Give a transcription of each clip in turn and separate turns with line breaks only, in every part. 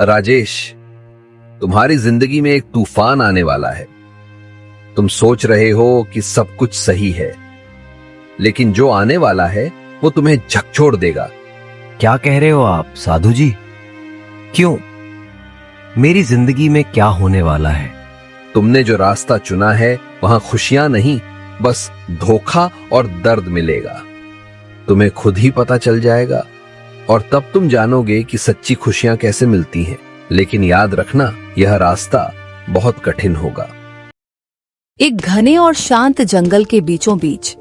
राजेश, तुम्हारी जिंदगी में एक तूफान आने वाला है। तुम सोच रहे हो कि सब कुछ सही है, लेकिन जो आने वाला है वो तुम्हें झकझोर देगा।
क्या कह रहे हो आप साधु जी? क्यों? मेरी जिंदगी में क्या होने वाला है?
तुमने जो रास्ता चुना है वहां खुशियां नहीं, बस धोखा और दर्द मिलेगा। तुम्हें खुद ही पता चल जाएगा और तब तुम जानोगे कि सच्ची खुशियां कैसे मिलती हैं। लेकिन याद रखना, यह रास्ता बहुत कठिन होगा।
एक घने और शांत जंगल के बीचों बीच,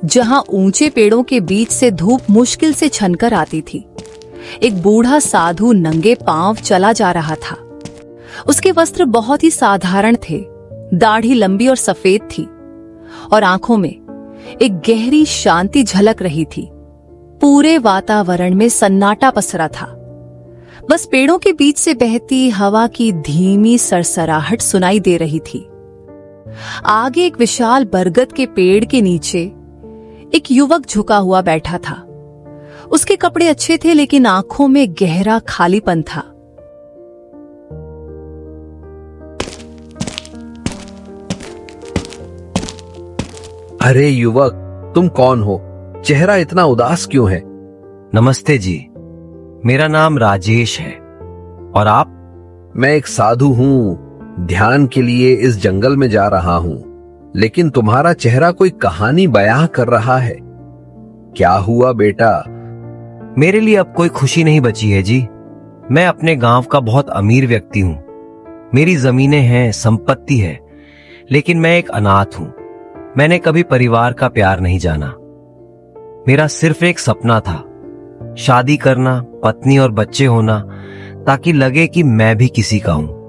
जहां ऊंचे पेड़ों के बीच से धूप मुश्किल से छनकर आती थी, एक बूढ़ा साधु नंगे पांव चला जा रहा था। उसके वस्त्र बहुत ही साधारण थे, दाढ़ी लंबी और सफेद थी और आंखों में एक गहरी शांति झलक रही थी। पूरे वातावरण में सन्नाटा पसरा था, बस पेड़ों के बीच से बहती हवा की धीमी सरसराहट सुनाई दे रही थी। आगे एक विशाल बरगद के पेड़ के नीचे एक युवक झुका हुआ बैठा था। उसके कपड़े अच्छे थे, लेकिन आंखों में गहरा खालीपन था।
अरे युवक, तुम कौन हो? चेहरा इतना उदास क्यों है?
नमस्ते जी, मेरा नाम राजेश है। और आप?
मैं एक साधु हूं, ध्यान के लिए इस जंगल में जा रहा हूं, लेकिन तुम्हारा चेहरा कोई कहानी बयां कर रहा है। क्या हुआ बेटा?
मेरे लिए अब कोई खुशी नहीं बची है जी। मैं अपने गांव का बहुत अमीर व्यक्ति हूं। मेरी जमीनें हैं, संपत्ति है, लेकिन मैं एक अनाथ हूं। मैंने कभी परिवार का प्यार नहीं जाना। मेरा सिर्फ एक सपना था, शादी करना, पत्नी और बच्चे होना, ताकि लगे कि मैं भी किसी का हूं।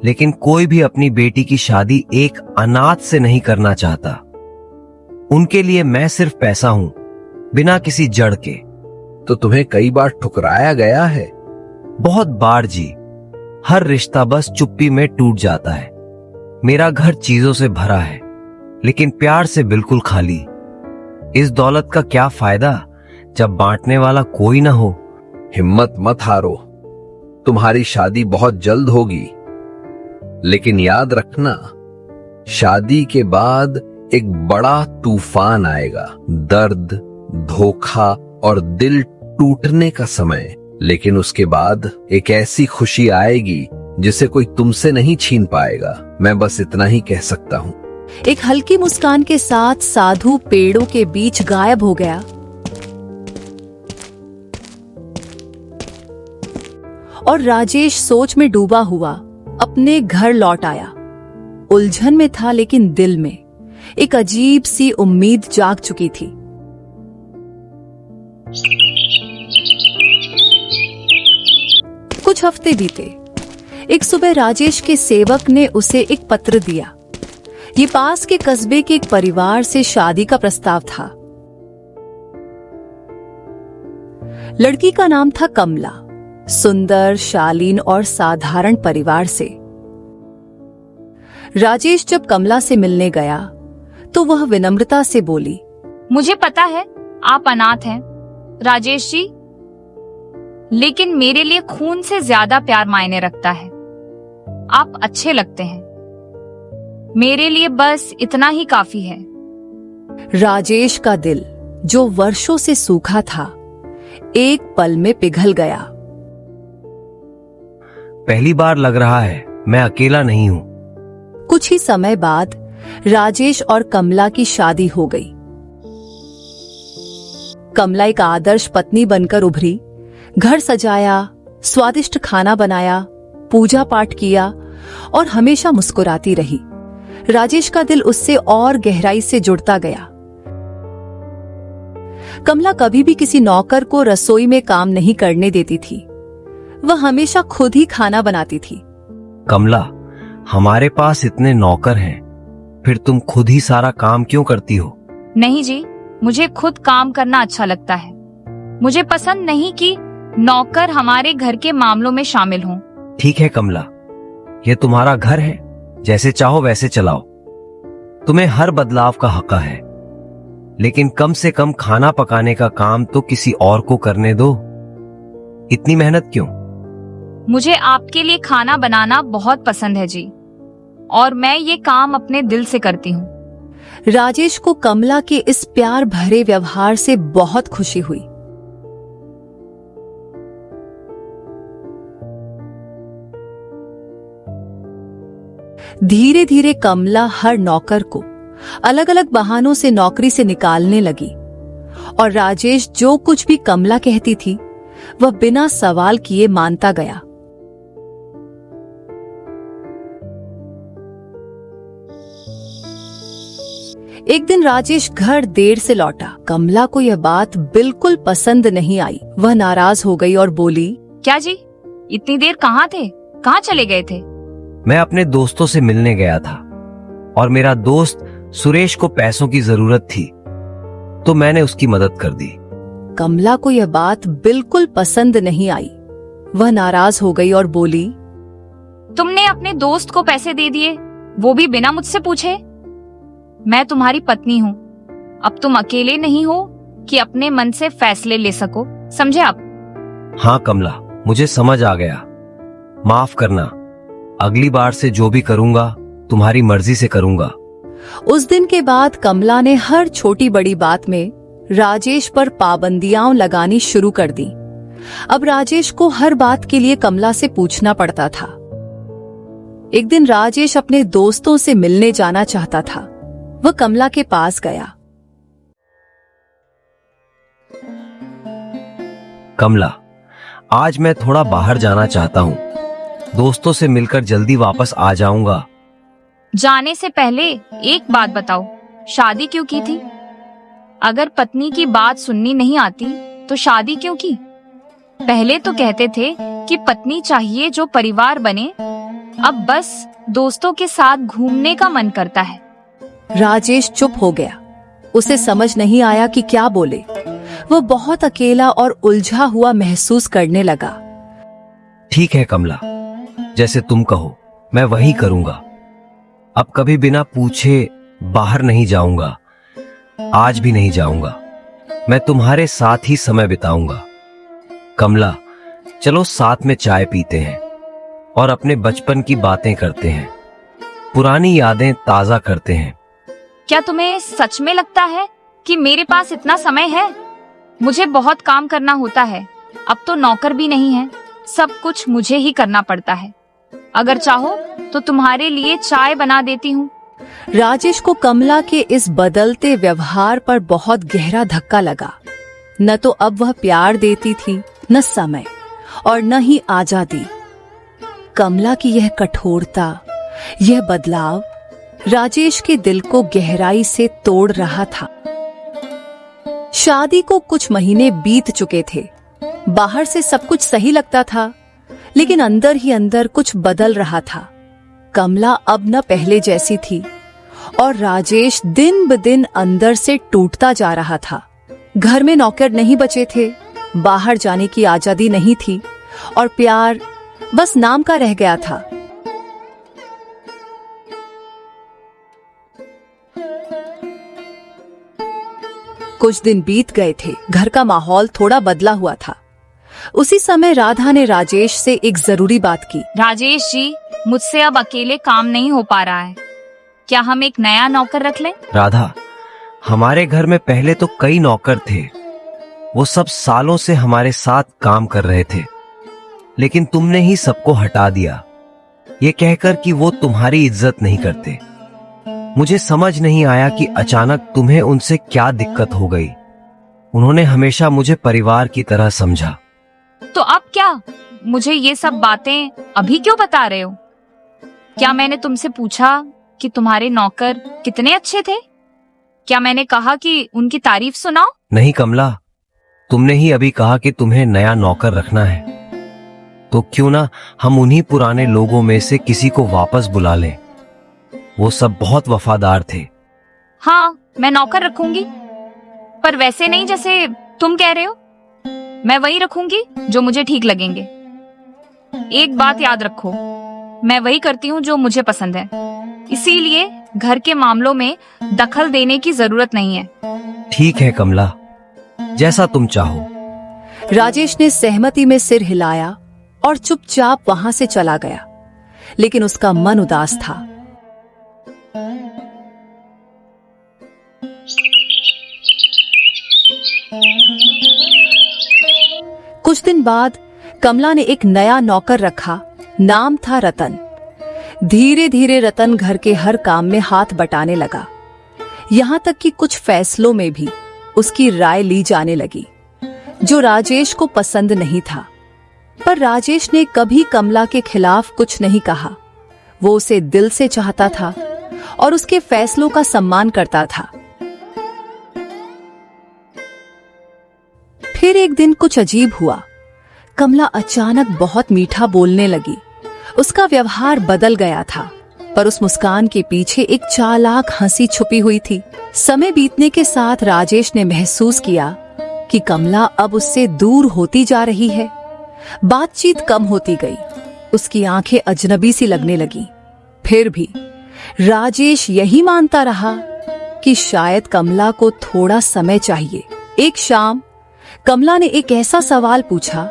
लेकिन कोई भी अपनी बेटी की शादी एक अनाथ से नहीं करना चाहता। उनके लिए मैं सिर्फ पैसा हूं, बिना किसी जड़ के।
तो तुम्हें कई बार ठुकराया गया है?
बहुत बार जी। हर रिश्ता बस चुप्पी में टूट जाता है। मेरा घर चीजों से भरा है, लेकिन प्यार से बिल्कुल खाली। इस दौलत का क्या फायदा जब बांटने वाला कोई ना हो।
हिम्मत मत हारो, तुम्हारी शादी बहुत जल्द होगी। लेकिन याद रखना, शादी के बाद एक बड़ा तूफान आएगा। दर्द, धोखा और दिल टूटने का समय। लेकिन उसके बाद एक ऐसी खुशी आएगी जिसे कोई तुमसे नहीं छीन पाएगा। मैं बस इतना ही कह सकता हूं।
एक हल्की मुस्कान के साथ साधु पेड़ों के बीच गायब हो गया और राजेश सोच में डूबा हुआ अपने घर लौट आया। उलझन में था, लेकिन दिल में एक अजीब सी उम्मीद जाग चुकी थी। कुछ हफ्ते बीते। एक सुबह राजेश के सेवक ने उसे एक पत्र दिया। ये पास के कस्बे के एक परिवार से शादी का प्रस्ताव था। लड़की का नाम था कमला। सुंदर, शालीन और साधारण परिवार से। राजेश जब कमला से मिलने गया तो वह विनम्रता से बोली,
मुझे पता है आप अनाथ हैं, राजेश जी, लेकिन मेरे लिए खून से ज्यादा प्यार मायने रखता है। आप अच्छे लगते हैं, मेरे लिए बस इतना ही काफी है।
राजेश का दिल, जो वर्षों से सूखा था, एक पल में पिघल गया।
पहली बार लग रहा है मैं अकेला नहीं हूं।
कुछ ही समय बाद राजेश और कमला की शादी हो गई। कमला एक आदर्श पत्नी बनकर उभरी। घर सजाया, स्वादिष्ट खाना बनाया, पूजा पाठ किया और हमेशा मुस्कुराती रही। राजेश का दिल उससे और गहराई से जुड़ता गया। कमला कभी भी किसी नौकर को रसोई में काम नहीं करने देती थी। वह हमेशा खुद ही खाना बनाती थी।
कमला, हमारे पास इतने नौकर हैं, फिर तुम खुद ही सारा काम क्यों करती हो?
नहीं जी, मुझे खुद काम करना अच्छा लगता है। मुझे पसंद नहीं कि नौकर हमारे घर के मामलों में शामिल हों।
ठीक है कमला, यह तुम्हारा घर है, जैसे चाहो वैसे चलाओ। तुम्हें हर बदलाव का हक है, लेकिन कम से कम खाना पकाने का काम तो किसी और को करने दो। इतनी मेहनत क्यों?
मुझे आपके लिए खाना बनाना बहुत पसंद है जी, और मैं ये काम अपने दिल से करती हूँ।
राजेश को कमला के इस प्यार भरे व्यवहार से बहुत खुशी हुई। धीरे धीरे कमला हर नौकर को अलग अलग बहानों से नौकरी से निकालने लगी और राजेश जो कुछ भी कमला कहती थी वह बिना सवाल किए मानता गया। एक दिन राजेश घर देर से लौटा। कमला को यह बात बिल्कुल पसंद नहीं आई। वह नाराज हो गई और बोली,
क्या जी, इतनी देर कहाँ थे? कहाँ चले गए थे?
मैं अपने दोस्तों से मिलने गया था और मेरा दोस्त सुरेश को पैसों की जरूरत थी तो मैंने उसकी मदद कर दी।
कमला को यह बात बिल्कुल पसंद नहीं आई। वह नाराज हो गई और बोली,
तुमने अपने दोस्त को पैसे दे दिए, वो भी बिना मुझसे पूछे? मैं तुम्हारी पत्नी हूँ। अब तुम अकेले नहीं हो कि अपने मन से फैसले ले सको, समझे आप?
हाँ कमला, मुझे समझ आ गया। माफ करना, अगली बार से जो भी करूंगा तुम्हारी मर्जी से करूंगा।
उस दिन के बाद कमला ने हर छोटी बड़ी बात में राजेश पर पाबंदियां लगानी शुरू कर दी। अब राजेश को हर बात के लिए कमला से पूछना पड़ता था। एक दिन राजेश अपने दोस्तों से मिलने जाना चाहता था। वह कमला के पास गया।
कमला, आज मैं थोड़ा बाहर जाना चाहता हूँ। दोस्तों से मिलकर जल्दी वापस आ जाऊंगा।
जाने से पहले एक बात बताओ, शादी क्यों की थी? अगर पत्नी की बात सुननी नहीं आती तो शादी क्यों की? पहले तो कहते थे कि पत्नी चाहिए जो परिवार बने, अब बस दोस्तों के साथ घूमने का मन करता है।
राजेश चुप हो गया। उसे समझ नहीं आया कि क्या बोले। वह बहुत अकेला और उलझा हुआ महसूस करने लगा।
ठीक है कमला, जैसे तुम कहो मैं वही करूंगा। अब कभी बिना पूछे बाहर नहीं जाऊंगा। आज भी नहीं जाऊंगा। मैं तुम्हारे साथ ही समय बिताऊंगा। कमला, चलो साथ में चाय पीते हैं और अपने बचपन की बातें करते हैं, पुरानी यादें ताजा करते हैं।
क्या तुम्हें सच में लगता है कि मेरे पास इतना समय है? मुझे बहुत काम करना होता है। अब तो नौकर भी नहीं है, सब कुछ मुझे ही करना पड़ता है। अगर चाहो तो तुम्हारे लिए चाय बना देती हूँ।
राजेश को कमला के इस बदलते व्यवहार पर बहुत गहरा धक्का लगा। न तो अब वह प्यार देती थी, न समय, और न ही आजादी। कमला की यह कठोरता, यह बदलाव राजेश के दिल को गहराई से तोड़ रहा था। शादी को कुछ महीने बीत चुके थे। बाहर से सब कुछ सही लगता था, लेकिन अंदर ही अंदर कुछ बदल रहा था। कमला अब न पहले जैसी थी और राजेश दिन ब दिन अंदर से टूटता जा रहा था। घर में नौकर नहीं बचे थे, बाहर जाने की आजादी नहीं थी और प्यार बस नाम का रह गया था। कुछ दिन बीत गए थे। घर का माहौल थोड़ा बदला हुआ था। उसी समय राधा ने राजेश से एक जरूरी बात की।
राजेश जी, मुझसे अब अकेले काम नहीं हो पा रहा है। क्या हम एक नया नौकर रख लें?
राधा, हमारे घर में पहले तो कई नौकर थे। वो सब सालों से हमारे साथ काम कर रहे थे, लेकिन तुमने ही सबको हटा दिया, ये कहकर कि वो तुम्हारी इज्जत नहीं करते। मुझे समझ नहीं आया कि अचानक तुम्हें उनसे क्या दिक्कत हो गई। उन्होंने हमेशा मुझे परिवार की तरह समझा।
तो अब क्या? मुझे ये सब बातें अभी क्यों बता रहे हो? क्या मैंने तुमसे पूछा कि तुम्हारे नौकर कितने अच्छे थे? क्या मैंने कहा कि उनकी तारीफ सुनाओ?
नहीं कमला, तुमने ही अभी कहा कि तुम्हें नया नौकर रखना है, तो क्यों ना हम उन्हीं पुराने लोगों में से किसी को वापस बुला लें। वो सब बहुत वफादार थे।
हाँ, मैं नौकर रखूंगी, पर वैसे नहीं जैसे तुम कह रहे हो। मैं वही रखूंगी जो मुझे ठीक लगेंगे। एक बात याद रखो, मैं वही करती हूँ जो मुझे पसंद है, इसीलिए घर के मामलों में दखल देने की जरूरत नहीं है।
ठीक है कमला, जैसा तुम चाहो।
राजेश ने सहमति में सिर हिलाया और चुपचाप वहां से चला गया, लेकिन उसका मन उदास था। कुछ दिन बाद कमला ने एक नया नौकर रखा। नाम था रतन। धीरे धीरे रतन घर के हर काम में हाथ बटाने लगा, यहाँ तक कि कुछ फैसलों में भी उसकी राय ली जाने लगी, जो राजेश को पसंद नहीं था। पर राजेश ने कभी कमला के खिलाफ कुछ नहीं कहा। वो उसे दिल से चाहता था और उसके फैसलों का सम्मान करता था। फिर एक दिन कुछ अजीब हुआ। कमला अचानक बहुत मीठा बोलने लगी। उसका व्यवहार बदल गया था, पर उस मुस्कान के पीछे एक चालाक हंसी छुपी हुई थी। समय बीतने के साथ राजेश ने महसूस किया कि कमला अब उससे दूर होती जा रही है। बातचीत कम होती गई। उसकी आंखें अजनबी सी लगने लगी। फिर भी राजेश यही मानता रहा कि शायद कमला को थोड़ा समय चाहिए। एक शाम कमला ने एक ऐसा सवाल पूछा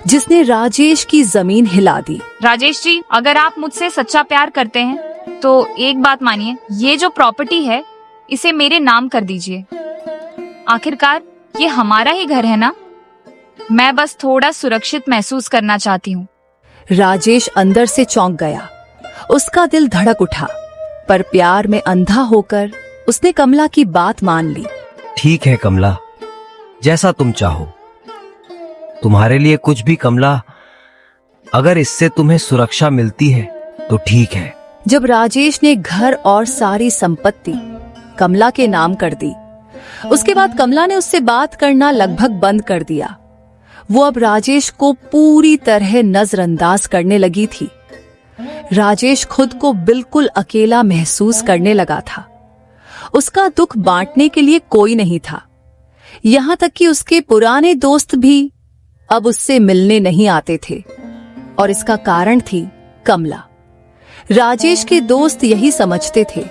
जिसने राजेश की जमीन हिला दी।
राजेश जी, अगर आप मुझसे सच्चा प्यार करते हैं तो एक बात मानिए, ये जो प्रॉपर्टी है इसे मेरे नाम कर दीजिए। आखिरकार ये हमारा ही घर है ना। मैं बस थोड़ा सुरक्षित महसूस करना चाहती हूँ।
राजेश अंदर से चौंक गया। उसका दिल धड़क उठा, पर प्यार में अंधा होकर उसने कमला की बात मान ली।
ठीक है कमला, जैसा तुम चाहो। तुम्हारे लिए कुछ भी कमला, अगर इससे तुम्हें सुरक्षा मिलती है तो ठीक है।
जब राजेश ने घर और सारी संपत्ति कमला के नाम कर दी, उसके बाद कमला ने उससे बात करना लगभग बंद कर दिया। वो अब राजेश को पूरी तरह नजरअंदाज करने लगी थी। राजेश खुद को बिल्कुल अकेला महसूस करने लगा था। उसका दुख बांटने के लिए कोई नहीं था। यहाँ तक कि उसके पुराने दोस्त भी अब उससे मिलने नहीं आते थे, और इसका कारण थी कमला। राजेश के दोस्त यही समझते थे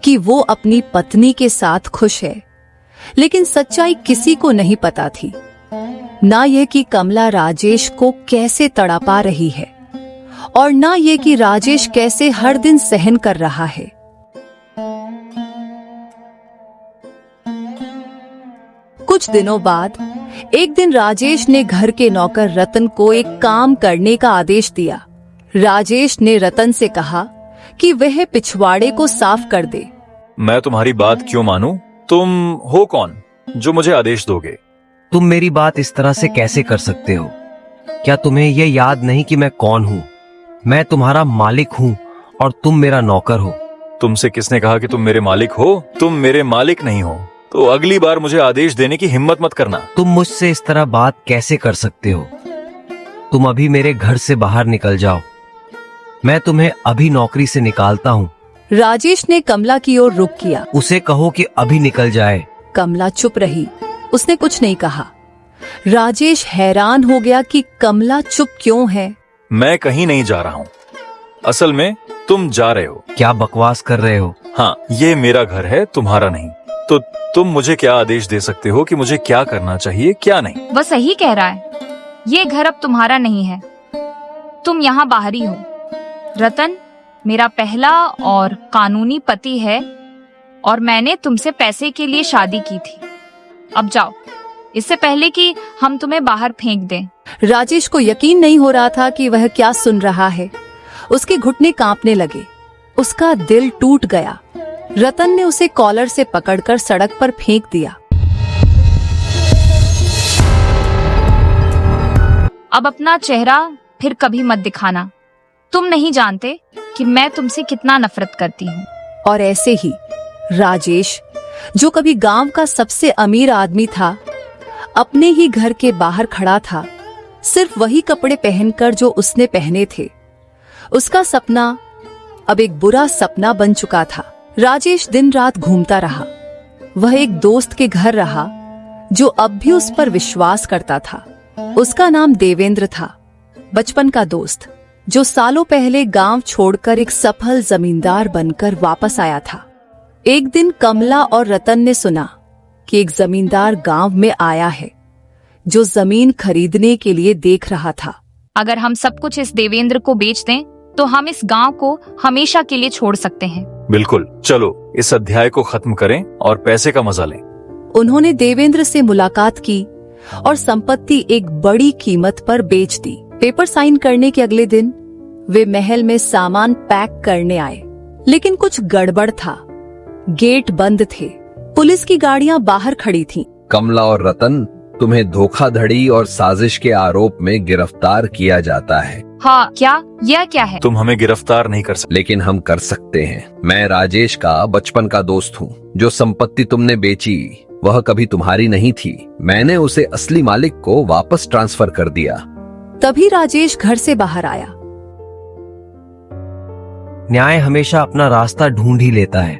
कि वो अपनी पत्नी के साथ खुश है, लेकिन सच्चाई किसी को नहीं पता थी। ना ये कि कमला राजेश को कैसे तड़पा रही है, और ना ये कि राजेश कैसे हर दिन सहन कर रहा है। कुछ दिनों बाद एक दिन राजेश ने घर के नौकर रतन को एक काम करने का आदेश दिया। राजेश ने रतन से कहा कि वह पिछवाड़े को साफ कर दे।
मैं तुम्हारी बात क्यों मानूं? तुम हो कौन जो मुझे आदेश दोगे?
तुम मेरी बात इस तरह से कैसे कर सकते हो? क्या तुम्हें यह याद नहीं कि मैं कौन हूँ? मैं तुम्हारा मालिक हूँ और तुम मेरा नौकर हो।
तुमसे किसने कहा कि तुम मेरे मालिक हो? तुम मेरे मालिक नहीं हो, तो अगली बार मुझे आदेश देने की हिम्मत मत करना।
तुम मुझसे इस तरह बात कैसे कर सकते हो? तुम अभी मेरे घर से बाहर निकल जाओ। मैं तुम्हें अभी नौकरी से निकालता हूँ।
राजेश ने कमला की ओर रुख किया।
उसे कहो कि अभी निकल जाए।
कमला चुप रही। उसने कुछ नहीं कहा। राजेश हैरान हो गया कि कमला चुप क्यों है।
मैं कहीं नहीं जा रहा हूँ। असल में तुम जा रहे हो।
क्या बकवास कर रहे हो?
हाँ, ये मेरा घर है, तुम्हारा नहीं। तो तुम मुझे क्या आदेश दे सकते हो कि मुझे क्या करना चाहिए, क्या नहीं?
वह सही कह रहा है। ये घर अब तुम्हारा नहीं है, तुम यहाँ बाहरी हो। रतन मेरा पहला और कानूनी पति है, और मैंने तुमसे पैसे के लिए शादी की थी। अब जाओ, इससे पहले कि हम तुम्हें बाहर फेंक दें।
राजेश को यकीन नहीं हो रहा था कि वह क्या सुन रहा है। उसके घुटने कांपने लगे। उसका दिल टूट गया। रतन ने उसे कॉलर से पकड़कर सड़क पर फेंक दिया।
अब अपना चेहरा फिर कभी मत दिखाना। तुम नहीं जानते कि मैं तुमसे कितना नफरत करती हूँ।
और ऐसे ही राजेश, जो कभी गांव का सबसे अमीर आदमी था, अपने ही घर के बाहर खड़ा था, सिर्फ वही कपड़े पहनकर जो उसने पहने थे। उसका सपना अब एक बुरा सपना बन चुका था। राजेश दिन रात घूमता रहा। वह एक दोस्त के घर रहा जो अब भी उस पर विश्वास करता था। उसका नाम देवेंद्र था, बचपन का दोस्त, जो सालों पहले गांव छोड़कर एक सफल जमींदार बनकर वापस आया था। एक दिन कमला और रतन ने सुना कि एक जमींदार गांव में आया है, जो जमीन खरीदने के लिए देख रहा था।
अगर हम सब कुछ इस देवेंद्र को बेच दें तो हम इस गांव को हमेशा के लिए छोड़ सकते हैं।
बिल्कुल, चलो इस अध्याय को खत्म करें और पैसे का मजा लें।
उन्होंने देवेंद्र से मुलाकात की और संपत्ति एक बड़ी कीमत पर बेच दी। पेपर साइन करने के अगले दिन वे महल में सामान पैक करने आए, लेकिन कुछ गड़बड़ था। गेट बंद थे, पुलिस की गाड़ियां बाहर खड़ी थीं।
कमला और रतन, तुम्हें धोखाधड़ी और साजिश के आरोप में गिरफ्तार किया जाता है।
हाँ, क्या? यह क्या है?
तुम हमें गिरफ्तार नहीं कर सकते।
लेकिन हम कर सकते हैं। मैं राजेश का बचपन का दोस्त हूँ। जो संपत्ति तुमने बेची वह कभी तुम्हारी नहीं थी। मैंने उसे असली मालिक को वापस ट्रांसफर कर दिया।
तभी राजेश घर से बाहर आया।
न्याय हमेशा अपना रास्ता ढूंढ ही लेता है,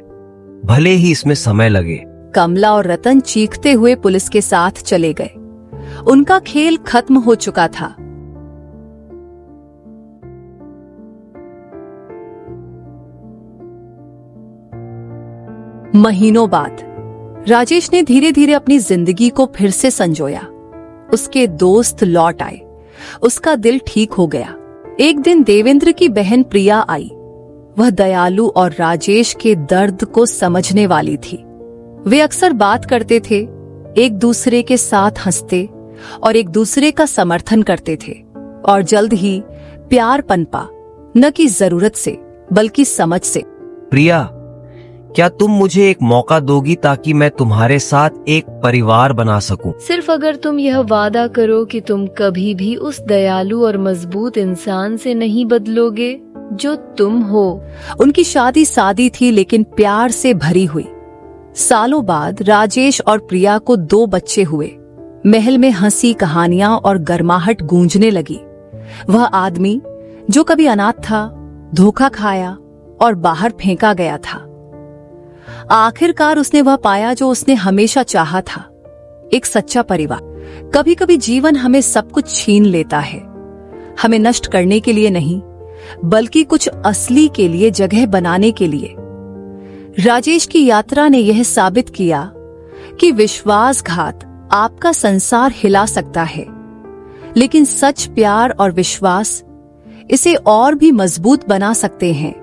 भले ही इसमें समय लगे।
कमला और रतन चीखते हुए पुलिस के साथ चले गए। उनका खेल खत्म हो चुका था। महीनों बाद राजेश ने धीरे धीरे अपनी जिंदगी को फिर से संजोया। उसके दोस्त लौट आए, उसका दिल ठीक हो गया। एक दिन देवेंद्र की बहन प्रिया आई। वह दयालु और राजेश के दर्द को समझने वाली थी। वे अक्सर बात करते थे, एक दूसरे के साथ हंसते और एक दूसरे का समर्थन करते थे। और जल्द ही प्यार पनपा, न कि जरूरत से बल्कि समझ से।
प्रिया, क्या तुम मुझे एक मौका दोगी ताकि मैं तुम्हारे साथ एक परिवार बना सकूं?
सिर्फ अगर तुम यह वादा करो कि तुम कभी भी उस दयालु और मजबूत इंसान से नहीं बदलोगे जो तुम हो।
उनकी शादी सादी थी लेकिन प्यार से भरी हुई। सालों बाद राजेश और प्रिया को 2 बच्चे हुए। महल में हंसी, कहानियां और गर्माहट गूंजने लगी। वह आदमी जो कभी अनाथ था, धोखा खाया और बाहर फेंका गया था, आखिरकार उसने वह पाया जो उसने हमेशा चाहा था, एक सच्चा परिवार। कभी कभी जीवन हमें सब कुछ छीन लेता है, हमें नष्ट करने के लिए नहीं बल्कि कुछ असली के लिए जगह बनाने के लिए। राजेश की यात्रा ने यह साबित किया कि विश्वासघात आपका संसार हिला सकता है, लेकिन सच, प्यार और विश्वास इसे और भी मजबूत बना सकते हैं।